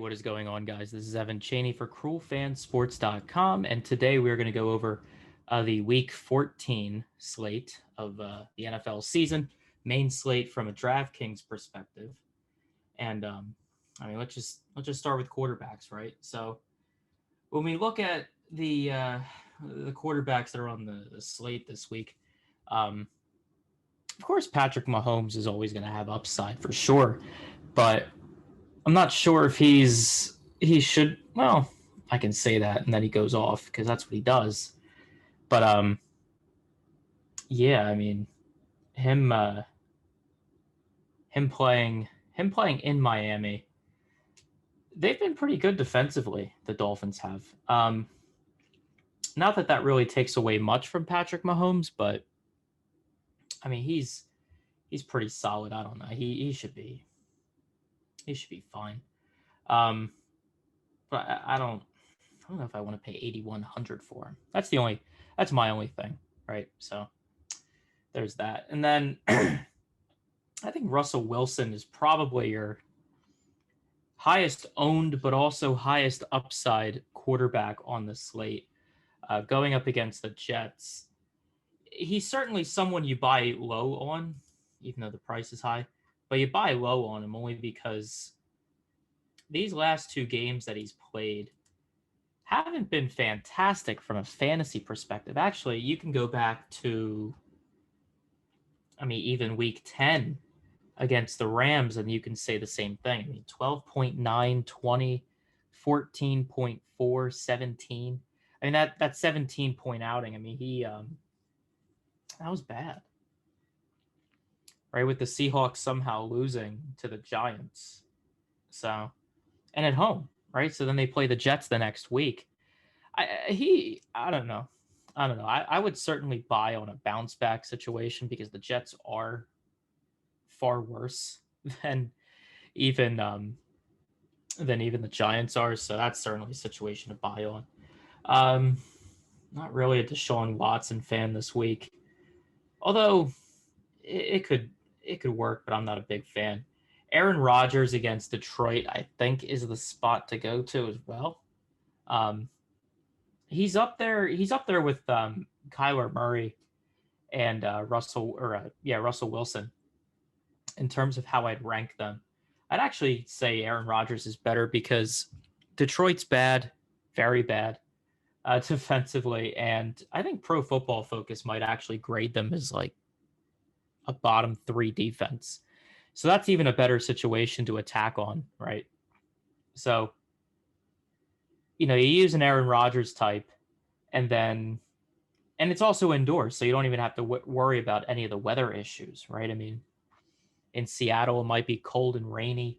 what is going on, guys? This is Evan Cheney for CruelFanSports.com, and today we're going to go over the Week 14 slate of the NFL season, main slate from a DraftKings perspective. And let's just start with quarterbacks, right? So when we look at the quarterbacks that are on the slate this week, of course Patrick Mahomes is always going to have upside for sure, but I'm not sure if he should. Well, I can say that, and then he goes off because that's what he does. But yeah, I mean, him him playing in Miami. They've been pretty good defensively. The Dolphins have. Not that really takes away much from Patrick Mahomes, but I mean, he's pretty solid. I don't know. He should be fine. But I don't know if I want to pay 8,100 for him. That's my only thing, right? So there's that. And then I think Russell Wilson is probably your highest owned, but also highest upside quarterback on the slate, going up against the Jets. He's certainly someone you buy low on, even though the price is high. But you buy low on him only because these last two games that he's played haven't been fantastic from a fantasy perspective. Actually, you can go back to, even week 10 against the Rams, and you can say the same thing. 12.9, 20, 14.4, 17. That 17-point outing, he that was bad. Right, with the Seahawks somehow losing to the Giants. So, and at home, right? So then they play the Jets the next week. I don't know. I would certainly buy on a bounce back situation because the Jets are far worse than even the Giants are. So that's certainly a situation to buy on. Not really a Deshaun Watson fan this week, although it could work, but I'm not a big fan. Aaron Rodgers against Detroit, I think, is the spot to go to as well. He's up there with Kyler Murray and Russell Wilson in terms of how I'd rank them. I'd actually say Aaron Rodgers is better because Detroit's bad, very bad defensively, and I think Pro Football Focus might actually grade them as like a bottom 3 defense. So that's even a better situation to attack on, right? So, you use an Aaron Rodgers type, and it's also indoors, so you don't even have to worry about any of the weather issues, right? In Seattle, it might be cold and rainy.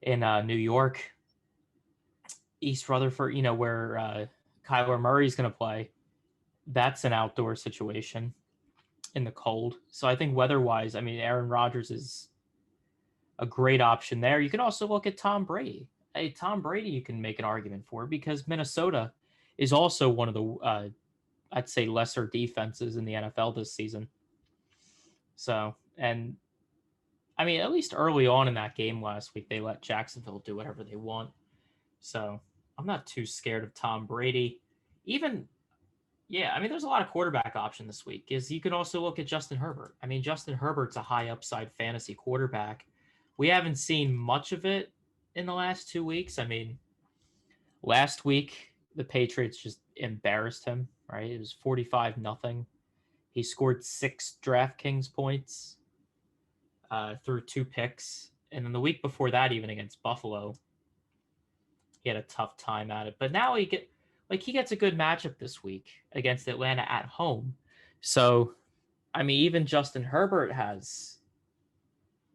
In New York, East Rutherford, where Kyler Murray's going to play, that's an outdoor situation in the cold. So I think weather-wise, Aaron Rodgers is a great option there. You can also look at Tom Brady. Tom Brady you can make an argument for because Minnesota is also one of the, I'd say, lesser defenses in the NFL this season. So, and at least early on in that game last week, they let Jacksonville do whatever they want. So I'm not too scared of Tom Brady. There's a lot of quarterback option this week. You can also look at Justin Herbert. Justin Herbert's a high upside fantasy quarterback. We haven't seen much of it in the last 2 weeks. Last week, the Patriots just embarrassed him, right? It was 45-0. He scored 6 DraftKings points through 2 picks. And then the week before that, even against Buffalo, he had a tough time at it. But now he gets a good matchup this week against Atlanta at home. So, even Justin Herbert has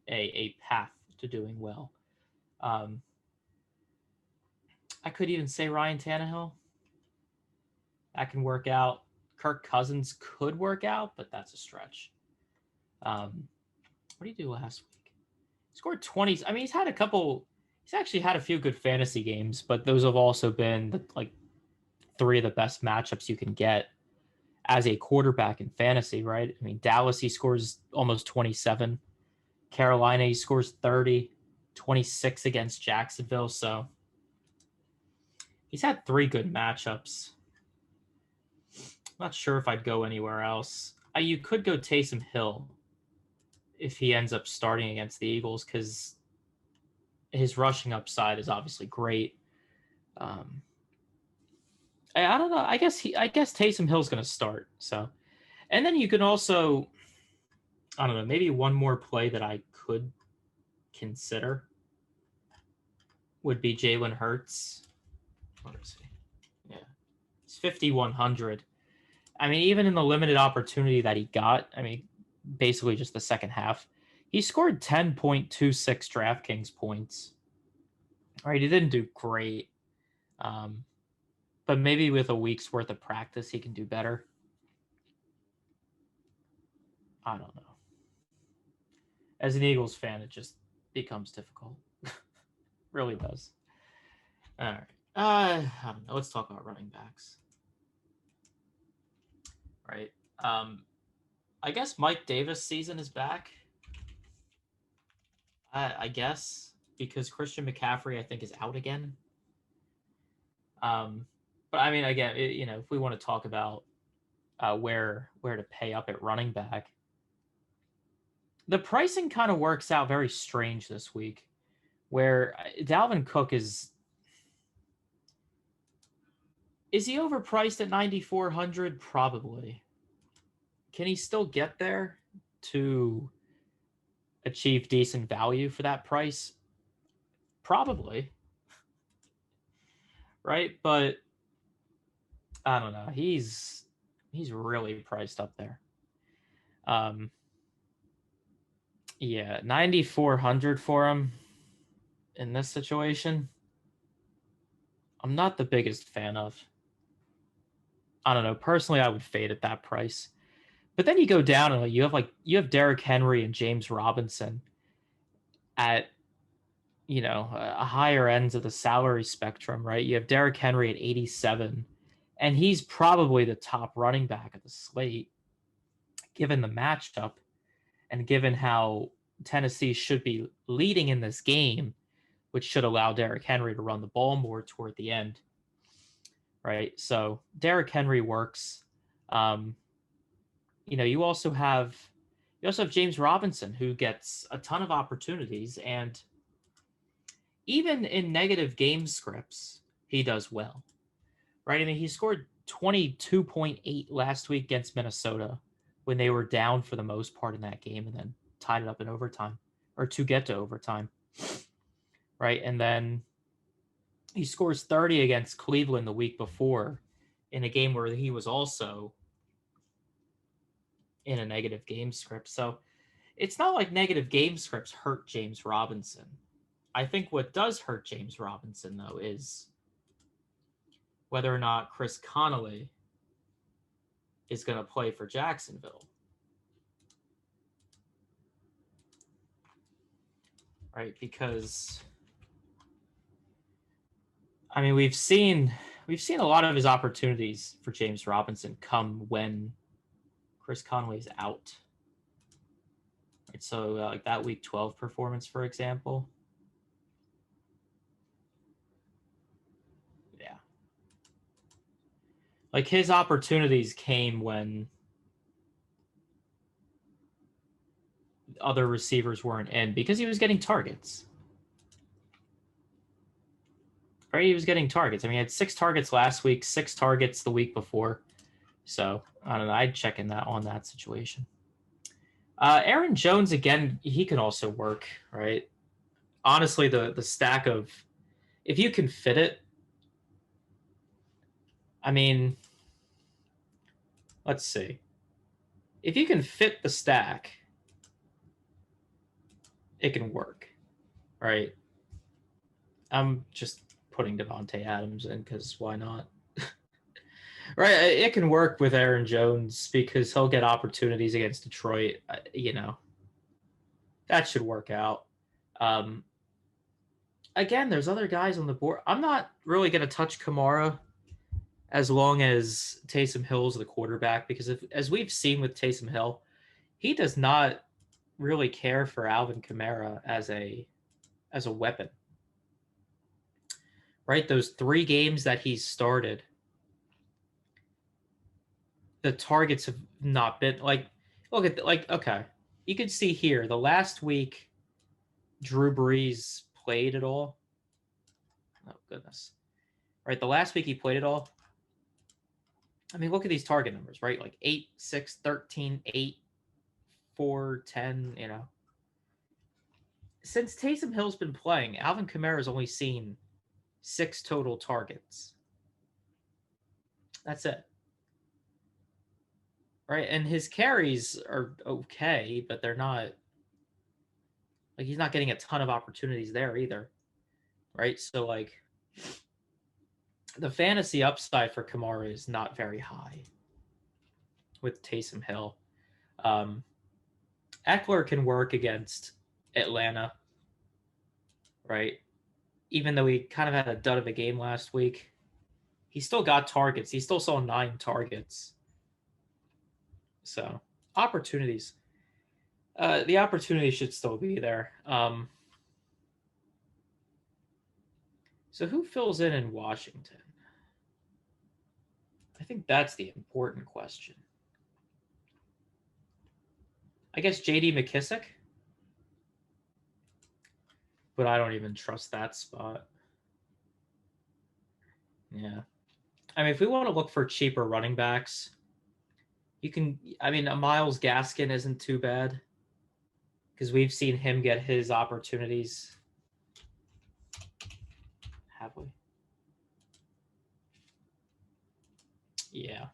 a path to doing well. I could even say Ryan Tannehill. That can work out. Kirk Cousins could work out, but that's a stretch. What did he do last week? He scored 20. He's actually had a few good fantasy games, but those have also been 3 of the best matchups you can get as a quarterback in fantasy, right? Dallas, he scores almost 27. Carolina, he scores 30. 26 against Jacksonville. So he's had 3 good matchups. I'm not sure if I'd go anywhere else. You could go Taysom Hill if he ends up starting against the Eagles, because his rushing upside is obviously great. I don't know. I guess Taysom Hill's going to start. So, and then you can also, I don't know, maybe one more play that I could consider would be Jalen Hurts. What is he? Yeah, it's 5,100. I mean, even in the limited opportunity that he got, I mean, basically just the second half, he scored 10.26 DraftKings points. All right, he didn't do great, but maybe with a week's worth of practice, he can do better. I don't know. As an Eagles fan, it just becomes difficult. Really does. All right. I don't know. Let's talk about running backs. Right. I guess Mike Davis' season is back. I guess because Christian McCaffrey, I think, is out again. But I mean, again, if we want to talk about where to pay up at running back, the pricing kind of works out very strange this week, where Dalvin Cook is he overpriced at 9,400? Probably. Can he still get there to achieve decent value for that price? Probably. Right? But I don't know. He's really priced up there. Yeah, 9,400 for him in this situation, I'm not the biggest fan of. I don't know. Personally, I would fade at that price. But then you go down and you have Derrick Henry and James Robinson at a higher ends of the salary spectrum, right? You have Derrick Henry at 87, and he's probably the top running back of the slate, given the matchup and given how Tennessee should be leading in this game, which should allow Derrick Henry to run the ball more toward the end, right? So Derrick Henry works. You also have James Robinson, who gets a ton of opportunities, and even in negative game scripts, he does well, right? I mean, he scored 22.8 last week against Minnesota when they were down for the most part in that game, and then tied it up in overtime, or to get to overtime, right? And then he scores 30 against Cleveland the week before in a game where he was also in a negative game script. So it's not like negative game scripts hurt James Robinson. I think what does hurt James Robinson, though, is whether or not Chris Connolly is going to play for Jacksonville. Right? Because, I mean, we've seen a lot of his opportunities for James Robinson come when Chris Connolly's out. Right? So like that week 12 performance, for example. Yeah. Like his opportunities came when other receivers weren't in, because he was getting targets. Right? He was getting targets. I mean, he had 6 targets last week, 6 targets the week before. So I don't know. I'd check in that on that situation. Aaron Jones, again, he can also work, right? Honestly, the stack of, if you can fit it, I mean, let's see. If you can fit the stack, it can work, right? I'm just putting Devontae Adams in because why not? Right, it can work with Aaron Jones because he'll get opportunities against Detroit. That should work out. Again, there's other guys on the board. I'm not really going to touch Kamara as long as Taysom Hill's the quarterback, because as we've seen with Taysom Hill, he does not really care for Alvin Kamara as a as a weapon. Right? Those 3 games that he's started, the targets have not been like, look at okay. You can see here the last week Drew Brees played it all. Oh goodness. Right, the last week he played it all. I mean, look at these target numbers, right? Like 8, 6, 13, 8, 4, 10, you know. Since Taysom Hill's been playing, Alvin Kamara's only seen 6 total targets. That's it. Right? And his carries are okay, but they're not like he's not getting a ton of opportunities there either. Right? So like the fantasy upside for Kamara is not very high with Taysom Hill. Eckler can work against Atlanta, right? Even though he kind of had a dud of a game last week, he still got targets. He still saw 9 targets. So opportunities. The opportunity should still be there. So who fills in Washington? I think that's the important question. I guess J.D. McKissick, but I don't even trust that spot. Yeah. I mean, if we want to look for cheaper running backs, you can, I mean, a Myles Gaskin isn't too bad because we've seen him get his opportunities. Have we? Yeah.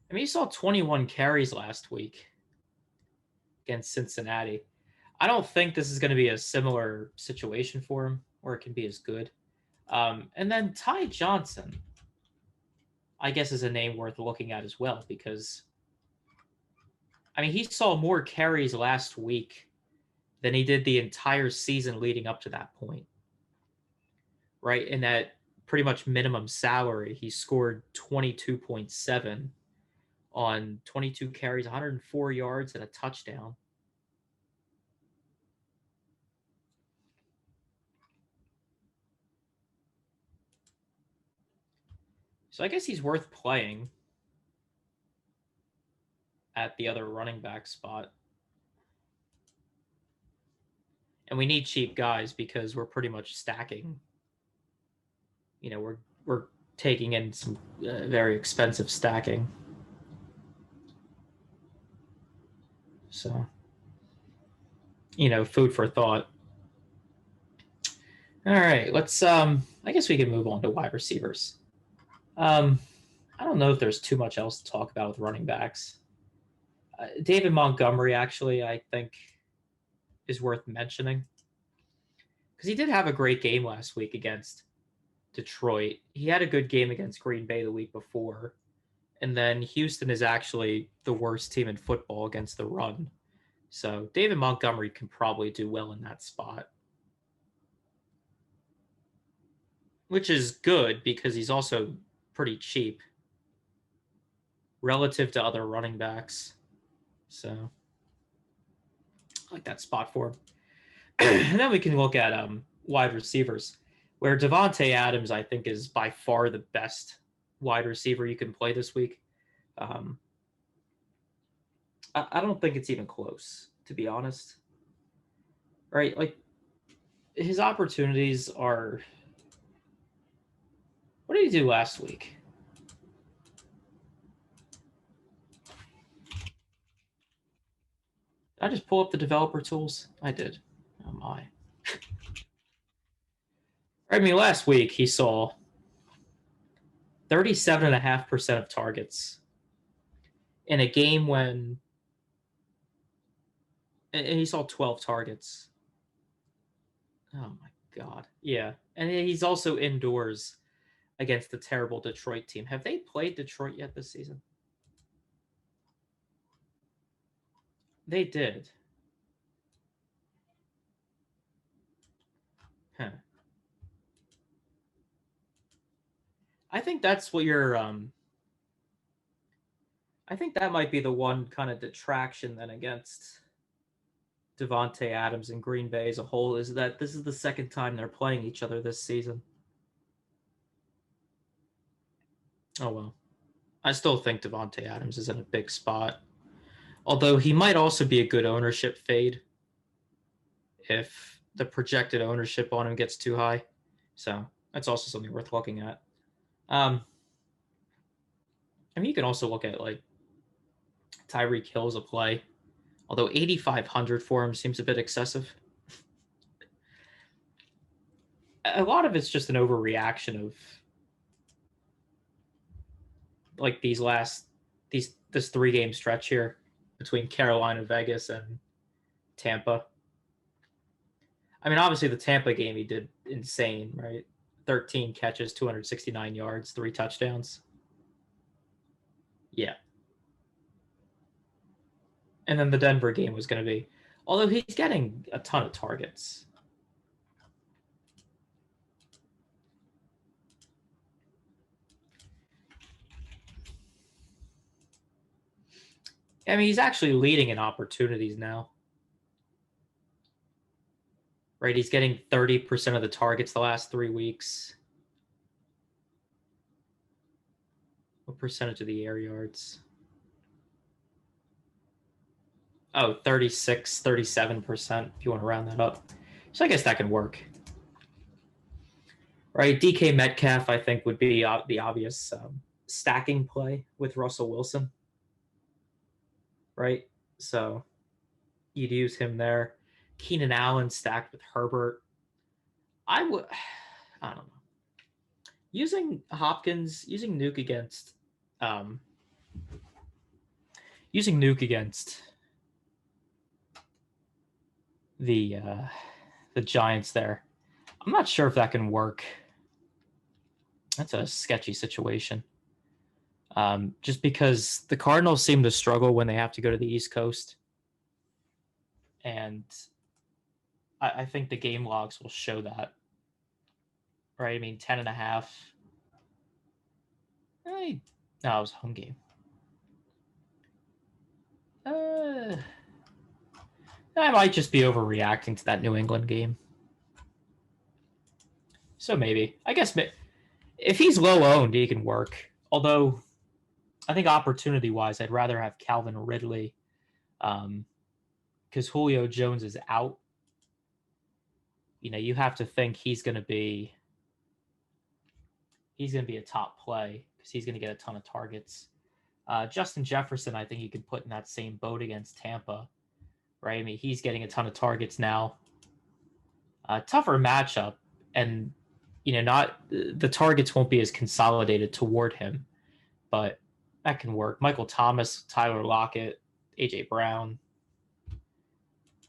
I mean, he saw 21 carries last week against Cincinnati. I don't think this is going to be a similar situation for him where it can be as good. And then Ty Johnson, I guess, is a name worth looking at as well because, I mean, he saw more carries last week than he did the entire season leading up to that point. Right? And at pretty much minimum salary, he scored 22.7 on 22 carries, 104 yards, and a touchdown. So I guess he's worth playing at the other running back spot. And we need cheap guys because we're pretty much stacking. You know, we're taking in some very expensive stacking. So, you know, food for thought. All right, let's I guess we can move on to wide receivers. I don't know if there's too much else to talk about with running backs. David Montgomery, actually, I think is worth mentioning because he did have a great game last week against Detroit. He had a good game against Green Bay the week before. And then Houston is actually the worst team in football against the run. So David Montgomery can probably do well in that spot. Which is good because he's also pretty cheap relative to other running backs. So I like that spot for him. And then we can look at wide receivers, where Devontae Adams, I think, is by far the best wide receiver you can play this week. I don't think it's even close, to be honest. Right? Like, his opportunities are. What did he do last week? Did I just pull up the developer tools? I did. Oh my. I mean, last week he saw 37.5% of targets in a game when. And he saw 12 targets. Oh my God. Yeah. And he's also indoors against the terrible Detroit team. Have they played Detroit yet this season? They did. Huh. I think that's what you're. I think that might be the one kind of detraction then against Devontae Adams and Green Bay as a whole is that this is the second time they're playing each other this season. Oh well. I still think Devontae Adams is in a big spot. Although he might also be a good ownership fade if the projected ownership on him gets too high. So that's also something worth looking at. I mean, you can also look at like Tyreek Hill's a play, although 8,500 for him seems a bit excessive. A lot of it's just an overreaction of like this 3-game stretch here between Carolina, Vegas, and Tampa. I mean, obviously the Tampa game he did insane, right? 13 catches, 269 yards, 3 touchdowns. Yeah. And then the Denver game was going to be, although he's getting a ton of targets. I mean, he's actually leading in opportunities now. Right? He's getting 30% of the targets the last 3 weeks. What percentage of the air yards? Oh, 36, 37%, if you want to round that up. So I guess that can work. Right? DK Metcalf, I think, would be the obvious stacking play with Russell Wilson. Right? So you'd use him there. Keenan Allen stacked with Herbert. I don't know. Using Hopkins, using Nuke against the Giants there. I'm not sure if that can work. That's a sketchy situation. Just because the Cardinals seem to struggle when they have to go to the East Coast. And I think the game logs will show that. Right? I mean, 10.5. No, it was a home game. I might just be overreacting to that New England game. So maybe. I guess if he's low owned, he can work. Although, I think opportunity-wise, I'd rather have Calvin Ridley because Julio Jones is out. You know, you have to think he's going to be a top play because he's going to get a ton of targets. Justin Jefferson, I think you could put in that same boat against Tampa, right? I mean, he's getting a ton of targets now. Tougher matchup, and not the targets won't be as consolidated toward him, but that can work. Michael Thomas, Tyler Lockett, AJ Brown,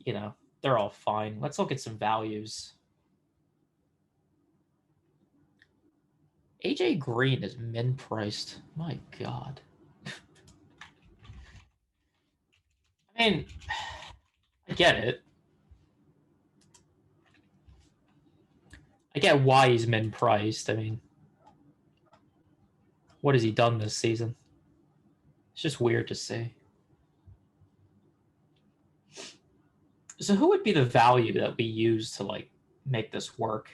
they're all fine. Let's look at some values. AJ Green is min priced. My God. I mean, I get it. I get why he's min priced. I mean, what has he done this season? It's just weird to see. So who would be the value that we use to like make this work?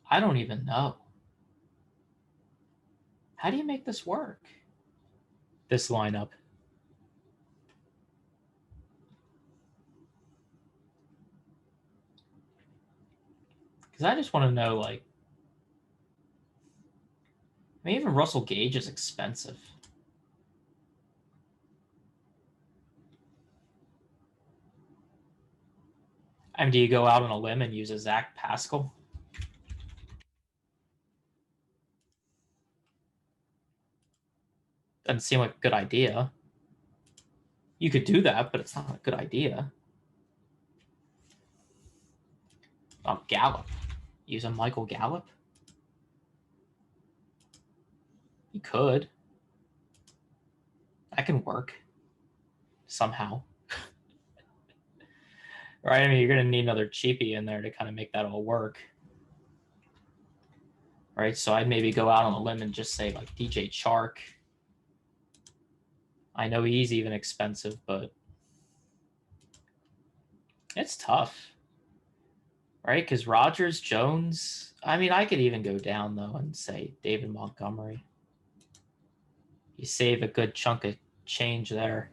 I don't even know. How do you make this work? This lineup. Because I just want to know, like, I mean, even Russell Gage is expensive. I mean, do you go out on a limb and use a Zach Pascal? Doesn't seem like a good idea. You could do that, but it's not a good idea. Gallup. Use a Michael Gallup? You could. That can work. Somehow. Right? I mean, you're going to need another cheapie in there to kind of make that all work. right? So I'd maybe go out on a limb and just say like DJ Chark. I know he's even expensive, but it's tough, right? Because Rodgers, Jones, I mean, I could even go down, though, and say David Montgomery. You save a good chunk of change there.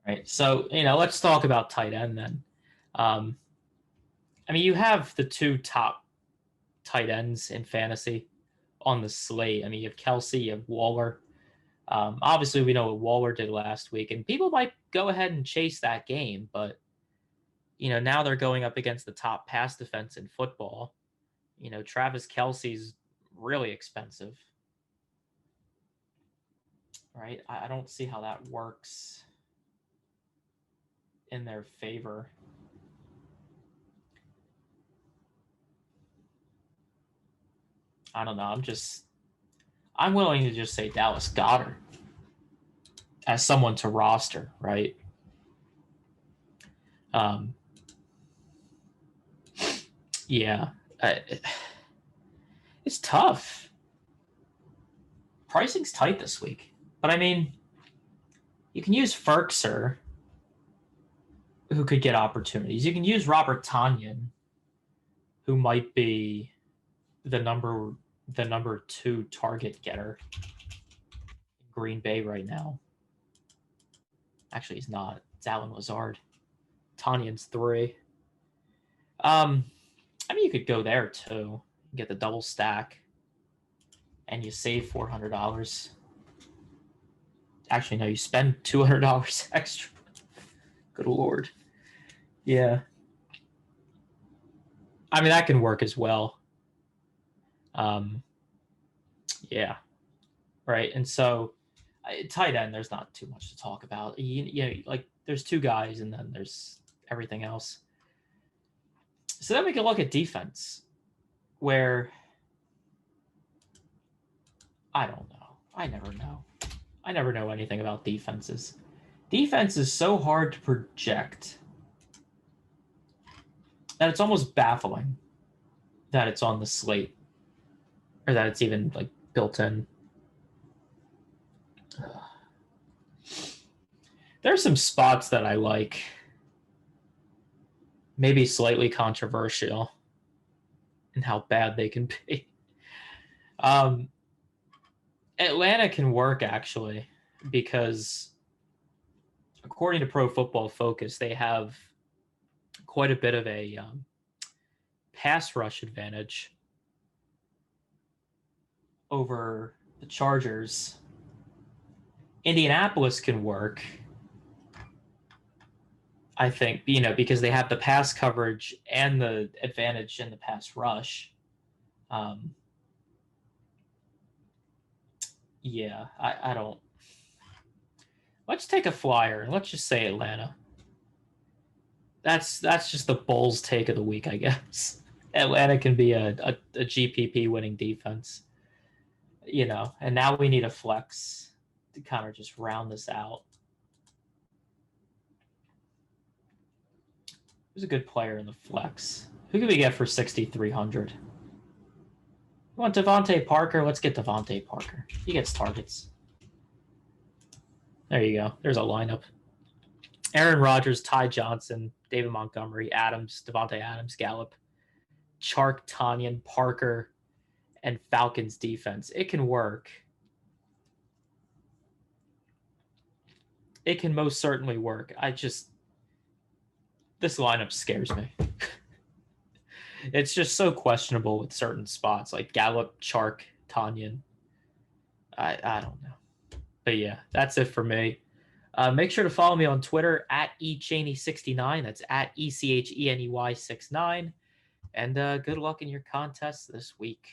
Right. So, let's talk about tight end then. I mean, you have the two top tight ends in fantasy on the slate. I mean, you have Kelsey, you have Waller. Obviously, we know what Waller did last week, and people might go ahead and chase that game, but now they're going up against the top pass defense in football. Travis Kelsey's really expensive, right? I don't see how that works in their favor. I don't know. I'm willing to just say Dallas Goedert as someone to roster, right? Yeah, it's tough. Pricing's tight this week, but I mean, you can use Ferkser, who could get opportunities. You can use Robert Tonyan, who might be the number 2 target getter in Green Bay right now. Actually, he's not. It's Alan Lazard. Tanyan's 3. I mean, you could go there too. Get the double stack, and you save $400. Actually, no, you spend $200 extra. Good Lord. Yeah. I mean, that can work as well. Yeah. Right. And so, tight end, there's not too much to talk about. Like there's 2 guys, and then there's everything else. So then we can look at defense, where I don't know. I never know. I never know anything about defenses. Defense is so hard to project that it's almost baffling that it's on the slate, or that it's even like built in. There's some spots that I like, maybe slightly controversial in how bad they can be. Atlanta can work, actually, because according to Pro Football Focus, they have quite a bit of a pass rush advantage over the Chargers. Indianapolis can work, I think, because they have the pass coverage and the advantage in the pass rush. Yeah, I don't. Let's take a flyer and let's just say Atlanta. That's just the Bulls' take of the week, I guess. Atlanta can be a GPP winning defense, and now we need a flex to kind of just round this out. Who's a good player in the flex? Who can we get for 6,300? You want Devontae Parker? Let's get Devontae Parker. He gets targets. There you go. There's a lineup. Aaron Rodgers, Ty Johnson, David Montgomery, Adams, Devontae Adams, Gallup, Chark, Tonyan, Parker, and Falcons defense. It can work. It can most certainly work. This lineup scares me. It's just so questionable with certain spots like Gallup, Chark, Tonyan. I don't know. But yeah, that's it for me. Make sure to follow me on Twitter at eChaney69. That's at ECHENEY69. And good luck in your contests this week.